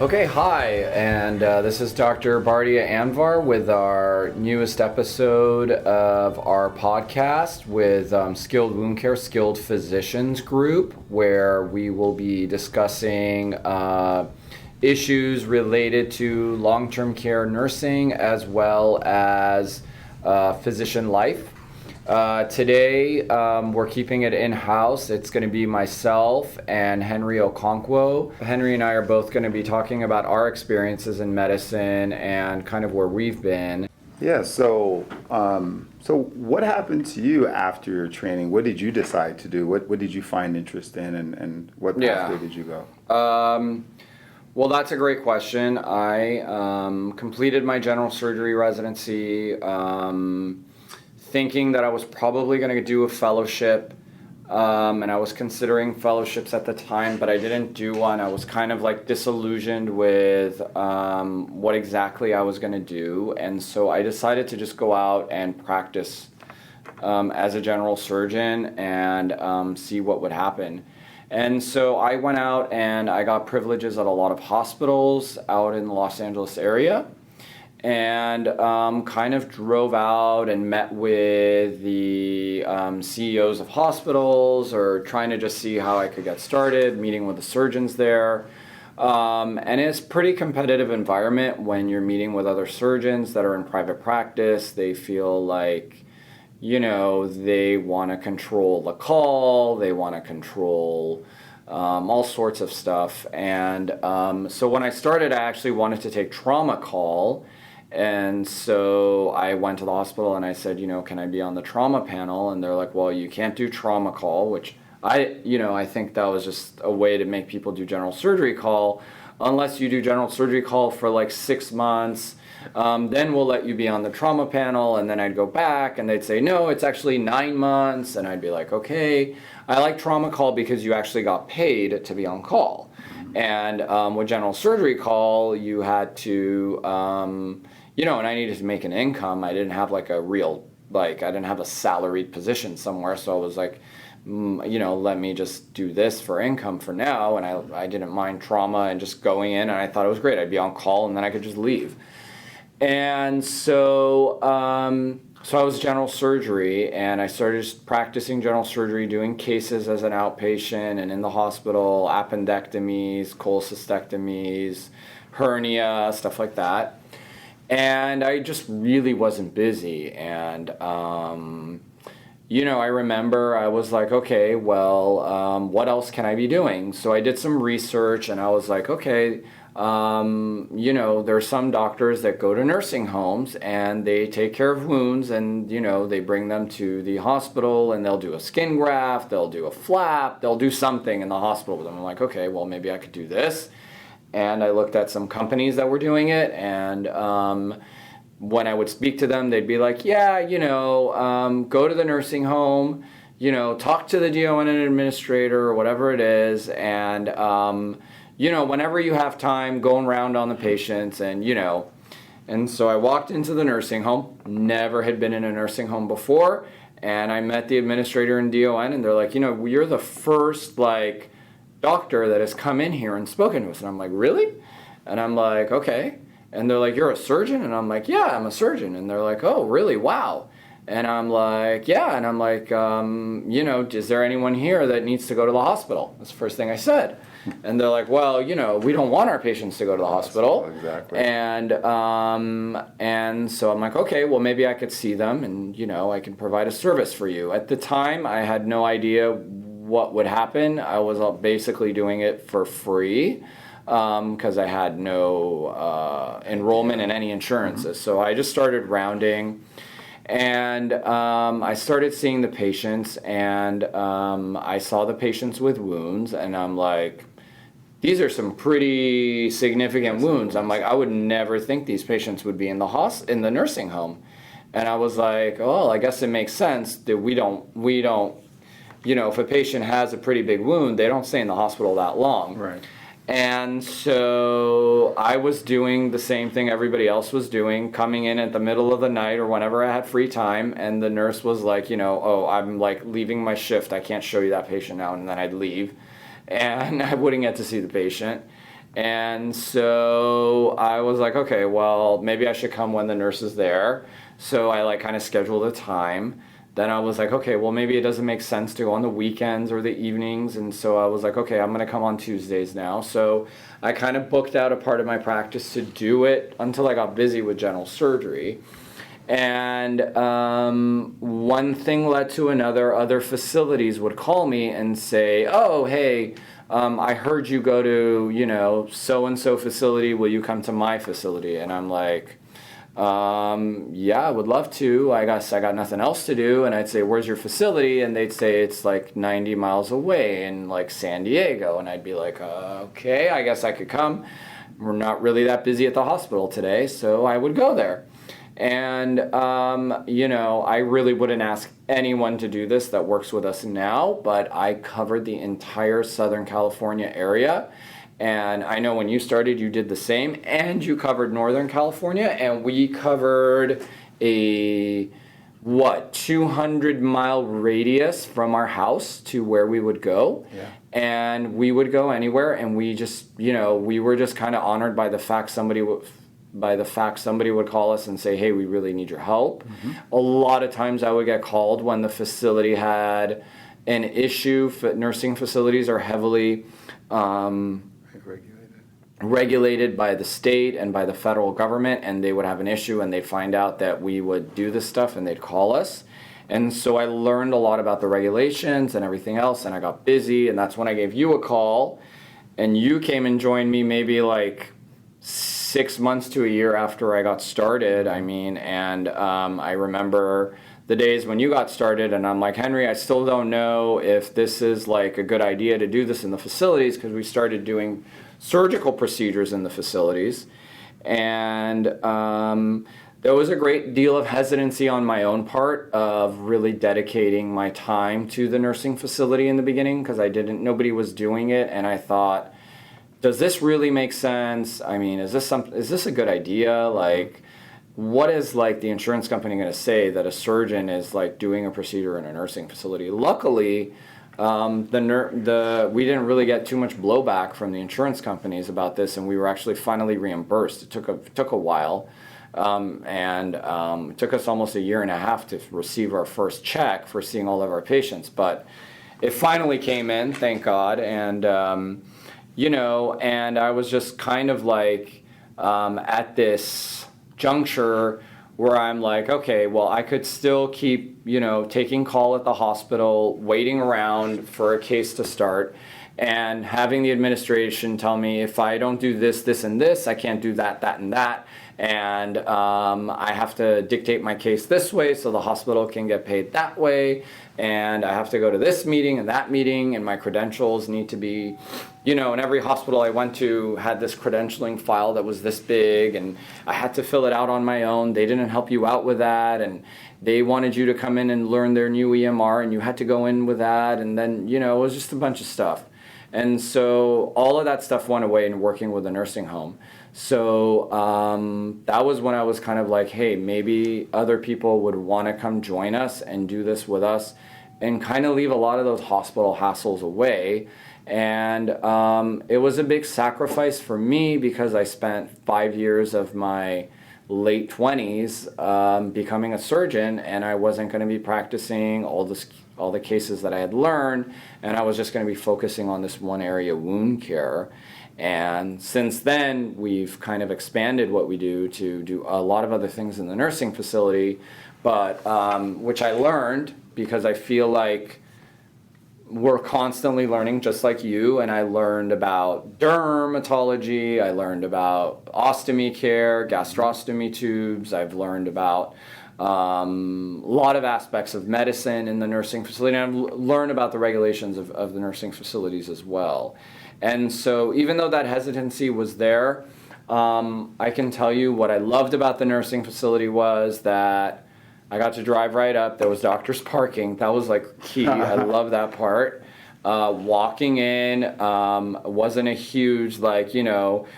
Okay, hi, and this is Dr. Bardia Anvar with our newest episode of our podcast with Skilled Wound Care, Skilled Physicians Group, where we will be discussing issues related to long-term care nursing as well as physician life. Today, we're keeping it in-house. It's going to be myself and Henry Okonkwo. Henry and I are both going to be talking about our experiences in medicine and kind of where we've been. Yeah, so what happened to you after your training? What did you decide to do? What did you find interest in, and what pathway did you go? Well, that's a great question. I completed my general surgery residency thinking that I was probably going to do a fellowship, and I was considering fellowships at the time, but I didn't do one. I was kind of like disillusioned with what exactly I was going to do, and so I decided to just go out and practice as a general surgeon and see what would happen. And so I went out and I got privileges at a lot of hospitals out in the Los Angeles area, and kind of drove out and met with the CEOs of hospitals, or trying to just see how I could get started, meeting with the surgeons there. And it's a pretty competitive environment when you're meeting with other surgeons that are in private practice. They feel like, you know, they want to control the call, they want to control all sorts of stuff. And so when I started, I actually wanted to take trauma call. And so I went to the hospital and I said, you know, can I be on the trauma panel? And they're like, well, you can't do trauma call, which I think that was just a way to make people do general surgery call. Unless you do general surgery call for like 6 months, then we'll let you be on the trauma panel. And then I'd go back and they'd say, no, it's actually 9 months. And I'd be like, okay, I like trauma call because you actually got paid to be on call. And with general surgery call, you had to, and I needed to make an income. I didn't have like I didn't have a salaried position somewhere. So I was like, let me just do this for income for now. And I didn't mind trauma and just going in, and I thought it was great. I'd be on call and then I could just leave. And so, so I was general surgery, and I started just practicing general surgery, doing cases as an outpatient and in the hospital, appendectomies, cholecystectomies, hernia, stuff like that. And I just really wasn't busy. And, I remember I was like, okay, well, what else can I be doing? So I did some research, and I was like, okay, there's some doctors that go to nursing homes and they take care of wounds, and, they bring them to the hospital and they'll do a skin graft, they'll do a flap, they'll do something in the hospital with them. I'm like, okay, well, maybe I could do this. And I looked at some companies that were doing it, and when I would speak to them, they'd be like, yeah, go to the nursing home, talk to the DON administrator or whatever it is, and, whenever you have time, going around on the patients, and, And so I walked into the nursing home, never had been in a nursing home before, and I met the administrator and DON, and they're like, you're the first, doctor that has come in here and spoken to us. And I'm like, really? And I'm like, okay. And they're like, you're a surgeon? And I'm like, yeah, I'm a surgeon. And they're like, oh, really? Wow. And I'm like, yeah. And I'm like, is there anyone here that needs to go to the hospital? That's the first thing I said. And they're like, well, we don't want our patients to go to the hospital. Exactly. And so I'm like, okay, well, maybe I could see them, and, I can provide a service for you. At the time, I had no idea what would happen. I was basically doing it for free because I had no enrollment in any insurances. Mm-hmm. So I just started rounding, and I started seeing the patients, and I saw the patients with wounds, and I'm like, these are some pretty significant wounds. I'm like, I would never think these patients would be in the nursing home. And I was like, oh, I guess it makes sense that we don't if a patient has a pretty big wound, they don't stay in the hospital that long. Right. And so I was doing the same thing everybody else was doing, coming in at the middle of the night or whenever I had free time, and the nurse was like, I'm leaving my shift, I can't show you that patient now, and then I'd leave, and I wouldn't get to see the patient. And so I was like, okay, well, maybe I should come when the nurse is there. So I like kind of scheduled a time. Then I was like, okay, well, maybe it doesn't make sense to go on the weekends or the evenings. And so I was like, okay, I'm going to come on Tuesdays now. So I kind of booked out a part of my practice to do it until I got busy with general surgery. And one thing led to another. Other facilities would call me and say, oh, hey, I heard you go to, so-and-so facility. Will you come to my facility? And I'm like, yeah, I would love to. I guess I got nothing else to do. And I'd say, where's your facility? And they'd say it's like 90 miles away in like San Diego. And I'd be like, okay, I guess I could come. We're not really that busy at the hospital today, so I would go there. And, I really wouldn't ask anyone to do this that works with us now, but I covered the entire Southern California area. And I know when you started, you did the same, and you covered Northern California, and we covered a 200-mile radius from our house to where we would go. Yeah. And we would go anywhere, and we just, we were just kind of honored by the fact somebody would call us and say, hey, we really need your help. Mm-hmm. A lot of times I would get called when the facility had an issue. Nursing facilities are heavily regulated by the state and by the federal government, and they would have an issue and they'd find out that we would do this stuff and they'd call us. And so I learned a lot about the regulations and everything else, and I got busy, and that's when I gave you a call, and you came and joined me maybe like 6 months to a year after I got started. I remember the days when you got started, and I'm like, Henry, I still don't know if this is like a good idea to do this in the facilities, because we started doing surgical procedures in the facilities. And there was a great deal of hesitancy on my own part of really dedicating my time to the nursing facility in the beginning, because nobody was doing it, and I thought, does this really make sense? Is this a good idea? Like, what is like the insurance company going to say that a surgeon is like doing a procedure in a nursing facility? Luckily, we didn't really get too much blowback from the insurance companies about this, and we were actually finally reimbursed. It took a while, and it took us almost a year and a half to receive our first check for seeing all of our patients, but it finally came in, thank God. And and I was just kind of like at this juncture where I'm like, okay, well, I could still keep, taking call at the hospital, waiting around for a case to start, and having the administration tell me if I don't do this, this, and this, I can't do that, that, and that, and I have to dictate my case this way so the hospital can get paid that way, and I have to go to this meeting and that meeting, and my credentials need to be, and every hospital I went to had this credentialing file that was this big, and I had to fill it out on my own. They didn't help you out with that, and they wanted you to come in and learn their new EMR, and you had to go in with that, and then, it was just a bunch of stuff. And so all of that stuff went away in working with a nursing home. So that was when I was kind of like, hey, maybe other people would want to come join us and do this with us and kind of leave a lot of those hospital hassles away. And it was a big sacrifice for me because I spent 5 years of my late 20s becoming a surgeon, and I wasn't going to be practicing all the cases that I had learned, and I was just going to be focusing on this one area, wound care. And since then, we've kind of expanded what we do to do a lot of other things in the nursing facility, but which I learned because I feel like we're constantly learning, just like you. And I learned about dermatology, I learned about ostomy care, gastrostomy tubes, I've learned about a lot of aspects of medicine in the nursing facility, and I've learned about the regulations of the nursing facilities as well. And so even though that hesitancy was there, I can tell you what I loved about the nursing facility was that I got to drive right up. There was doctor's parking. That was like key. I love that part. Walking in wasn't a huge, like,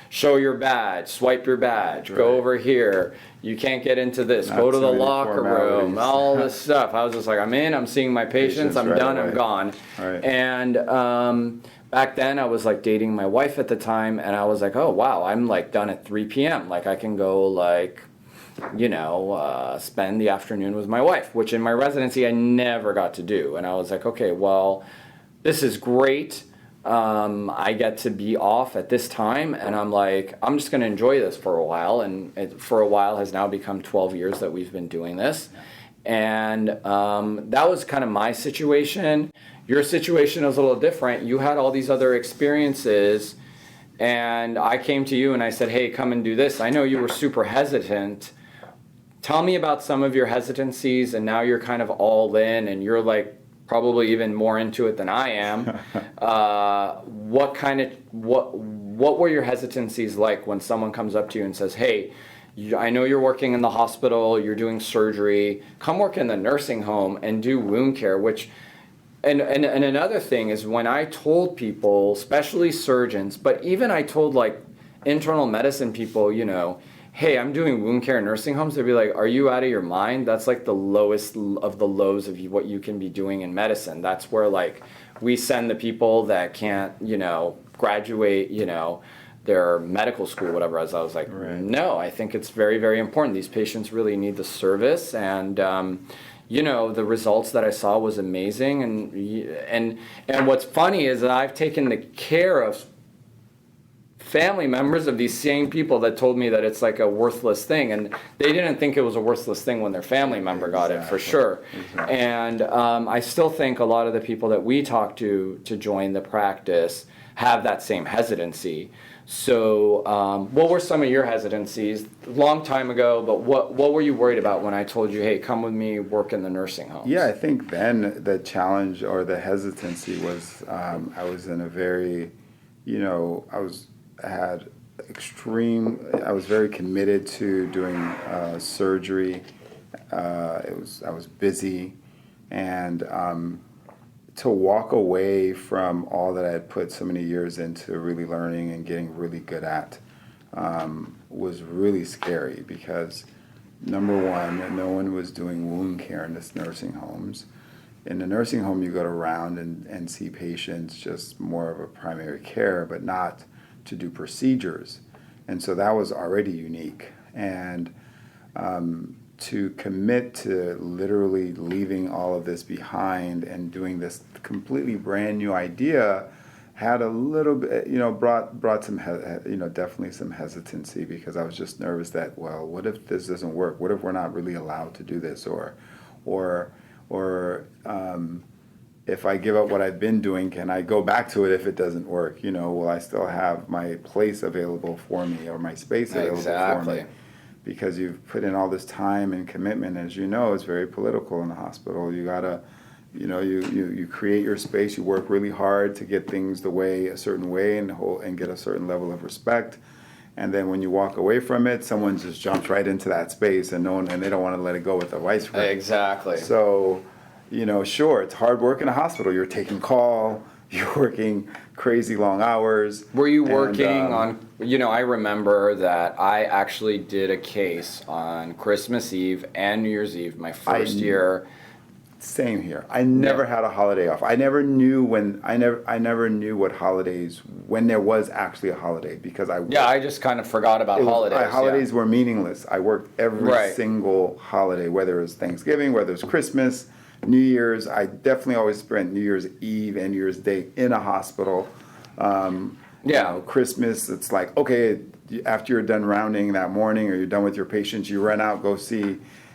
show your badge, swipe your badge, go over here. You can't get into this. Not go to so the many locker room, formalities. all this stuff. I was just like, I'm in, I'm seeing my patients, I'm right done, away. I'm gone. Right. And back then I was like dating my wife at the time, and I was like, oh wow, I'm like done at 3 p.m. Like I can go like, spend the afternoon with my wife, which in my residency I never got to do. And I was like, okay, well, this is great. I get to be off at this time, and I'm like, I'm just going to enjoy this for a while. And it, for a while has now become 12 years that we've been doing this. And that was kind of my situation. Your situation is a little different. You had all these other experiences, and I came to you and I said, hey, come and do this. I know you were super hesitant. Tell me about some of your hesitancies, and now you're kind of all in, and you're like probably even more into it than I am. What were your hesitancies like when someone comes up to you and says, hey, I know you're working in the hospital, you're doing surgery, come work in the nursing home and do wound care, which, and another thing is when I told people, especially surgeons, but even I told like internal medicine people, hey, I'm doing wound care in nursing homes, they'd be like, are you out of your mind? That's like the lowest of the lows of what you can be doing in medicine. That's where like we send the people that can't, graduate, their medical school, whatever. As I was like, Right. No, I think it's very, very important. These patients really need the service, and the results that I saw was amazing. And what's funny is that I've taken the care of family members of these same people that told me that it's like a worthless thing, and they didn't think it was a worthless thing when their family member got it, for sure. Exactly. And I still think a lot of the people that we talk to join the practice have that same hesitancy. So what were some of your hesitancies long time ago, but what were you worried about when I told you, hey, come with me, work in the nursing homes? Yeah, I think then the challenge or the hesitancy was I was in a very, I was very committed to doing surgery. I was busy, and to walk away from all that I had put so many years into really learning and getting really good at was really scary, because number one, no one was doing wound care in this nursing homes. In the nursing home, you go around and see patients, just more of a primary care, but not to do procedures. And so that was already unique. And to commit to literally leaving all of this behind and doing this completely brand new idea had a little bit, brought some, definitely some hesitancy, because I was just nervous that, well, what if this doesn't work? What if we're not really allowed to do this? Or if I give up what I've been doing, can I go back to it if it doesn't work? Will I still have my place available for me, or my space available for me? Because you've put in all this time and commitment. As you know, it's very political in the hospital. You gotta, you create your space. You work really hard to get things a certain way, and get a certain level of respect. And then when you walk away from it, someone just jumps right into that space, and they don't want to let it go with the vice grip. Exactly. So, sure, it's hard work in a hospital. You're taking call, you're working crazy long hours. Were you working on, I remember that I actually did a case on Christmas Eve and New Year's Eve, my first year. Same here. I never had a holiday off. I never knew what holidays, when there was actually a holiday, because I just kind of forgot about holidays. Holidays were meaningless. I worked every single holiday, whether it was Thanksgiving, whether it was Christmas, New Year's. I definitely always spent New Year's Eve and New Year's Day in a hospital. Christmas, it's like, okay, after you're done rounding that morning, or you're done with your patients, you run out,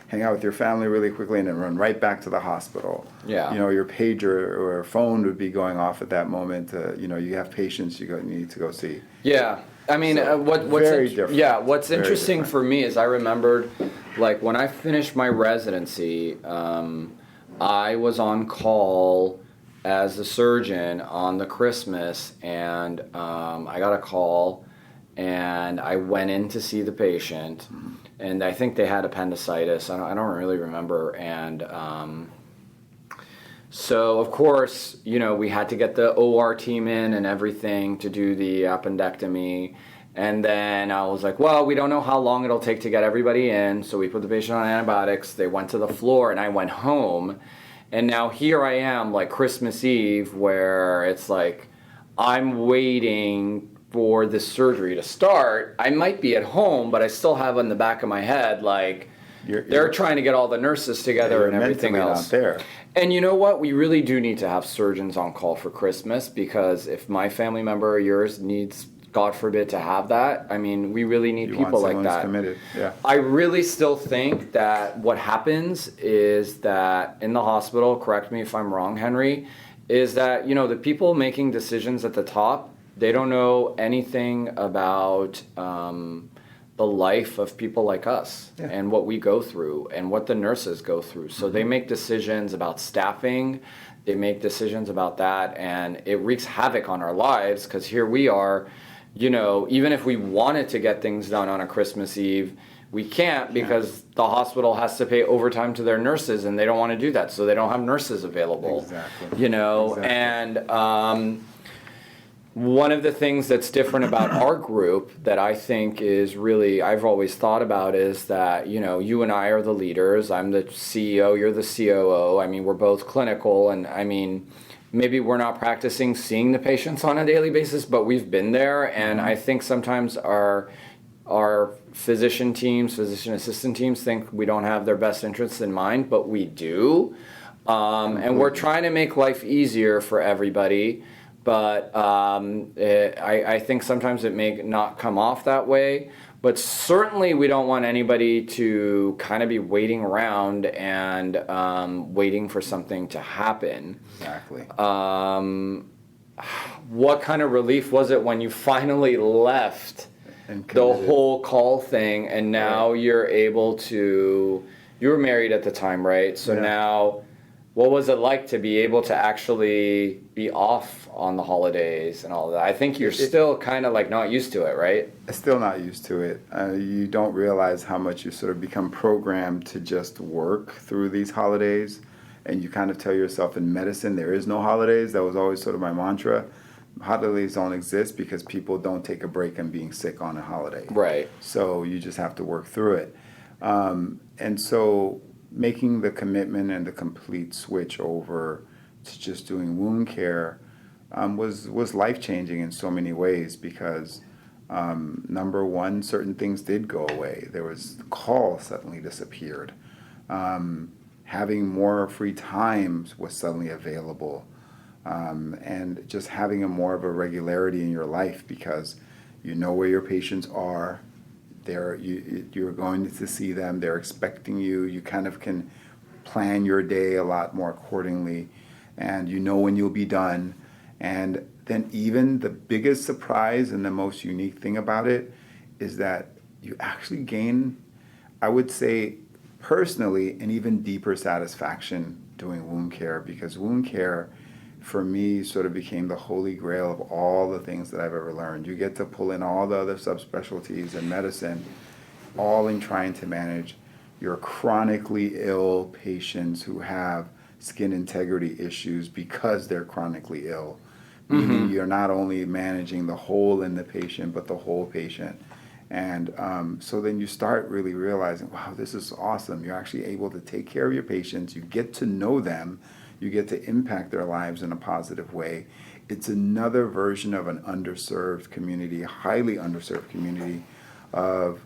hang out with your family really quickly, and then run right back to the hospital. Yeah. Your pager or phone would be going off at that moment. You have patients you need to go see. Yeah. I mean, what's very different. Yeah, what's very interesting different for me is I remembered, like, when I finished my residency, I was on call as a surgeon on the Christmas, and I got a call, and I went in to see the patient, and I think they had appendicitis. I don't really remember, and So, of course, we had to get the OR team in and everything to do the appendectomy. And then I was like, well, we don't know how long it'll take to get everybody in. So we put the patient on antibiotics. They went to the floor and I went home. And now here I am, like Christmas Eve, where it's like I'm waiting for this surgery to start. I might be at home, but I still have in the back of my head, like, they're trying to get all the nurses together and everything else. Not there. And you know what? We really do need to have surgeons on call for Christmas, because if my family member or yours needs, God forbid, to have that, I mean, we really need people like that. Committed. Yeah. I really still think that what happens is that in the hospital, correct me if I'm wrong, Henry, is that, the people making decisions at the top, they don't know anything about the life of people like us and what we go through and what the nurses go through. So they make decisions about staffing, they make decisions about that, and it wreaks havoc on our lives, because here we are, even if we wanted to get things done on a Christmas Eve, we can't, because the hospital has to pay overtime to their nurses, and they don't want to do that, so they don't have nurses available. Exactly. And one of the things that's different about our group that I think is really, I've always thought about, is that, you and I are the leaders. I'm the CEO, you're the COO. I mean, we're both clinical, and I mean, maybe we're not practicing seeing the patients on a daily basis, but we've been there, and I think sometimes our physician assistant teams think we don't have their best interests in mind, but we do. And we're trying to make life easier for everybody. But I think sometimes it may not come off that way. But certainly we don't want anybody to kind of be waiting around and waiting for something to happen. Exactly. What kind of relief was it when you finally left the whole call thing, and now you're able to... You were married at the time, right? So now... What was it like to be able to actually be off on the holidays and all that? I think you're still kind of like not used to it, right? Still not used to it. You don't realize how much you sort of become programmed to just work through these holidays. And you kind of tell yourself, in medicine, there is no holidays. That was always sort of my mantra. Holidays don't exist because people don't take a break and being sick on a holiday. Right. So you just have to work through it. And so... making the commitment and the complete switch over to just doing wound care was life-changing in so many ways, because number one, certain things did go away. There was call suddenly disappeared. Having more free time was suddenly available, and just having more of a regularity in your life, because you know where your patients are. You're going to see them. They're expecting you. You kind of can plan your day a lot more accordingly, and you know when you'll be done. And then even the biggest surprise and the most unique thing about it is that you actually gain, I would say personally, an even deeper satisfaction doing wound care, because wound care for me sort of became the holy grail of all the things that I've ever learned. You get to pull in all the other subspecialties in medicine, all in trying to manage your chronically ill patients who have skin integrity issues because they're chronically ill. Meaning you're not only managing the hole in the patient, but the whole patient. And so then you start really realizing, wow, this is awesome. You're actually able to take care of your patients. You get to know them. You get to impact their lives in a positive way. It's another version of an underserved community, a highly underserved community of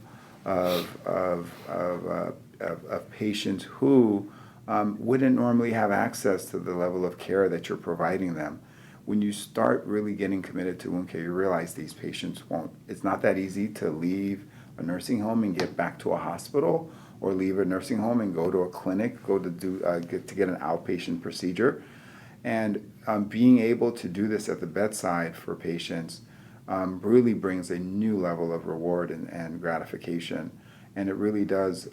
patients who wouldn't normally have access to the level of care that you're providing them. When you start really getting committed to wound care, you realize these patients won't. It's not that easy to leave a nursing home and get back to a hospital, or leave a nursing home and go to a clinic, go to get an outpatient procedure. And being able to do this at the bedside for patients really brings a new level of reward and gratification. And it really does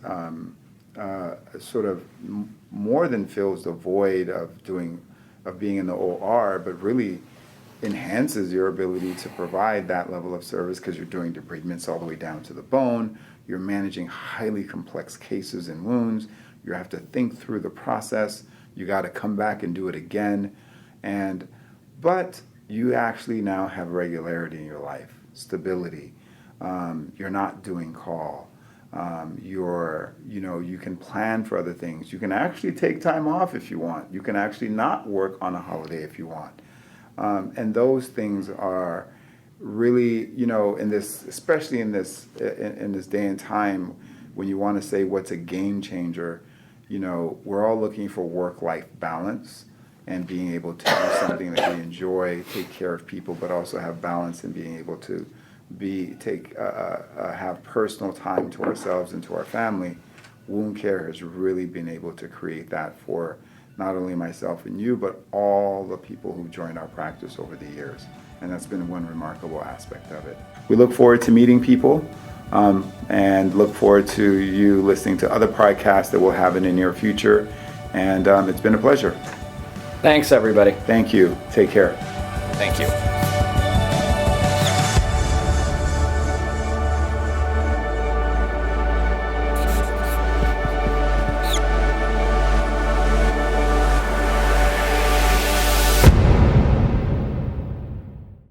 sort of more than fills the void of being in the OR, but really enhances your ability to provide that level of service, because you're doing debridements all the way down to the bone. You're managing highly complex cases and wounds. You have to think through the process You got to come back and do it again. But you actually now have regularity in your life, stability. You're not doing call. You can plan for other things. You can actually take time off if you want. You can actually not work on a holiday if you want. And those things are really, especially in this day and time, when you want to say what's a game changer, we're all looking for work-life balance and being able to do something that we enjoy, take care of people, but also have balance and being able to have personal time to ourselves and to our family. Wound care has really been able to create that for not only myself and you, but all the people who joined our practice over the years. And that's been one remarkable aspect of it. We look forward to meeting people and look forward to you listening to other podcasts that we'll have in the near future. And it's been a pleasure. Thanks, everybody. Thank you. Take care. Thank you.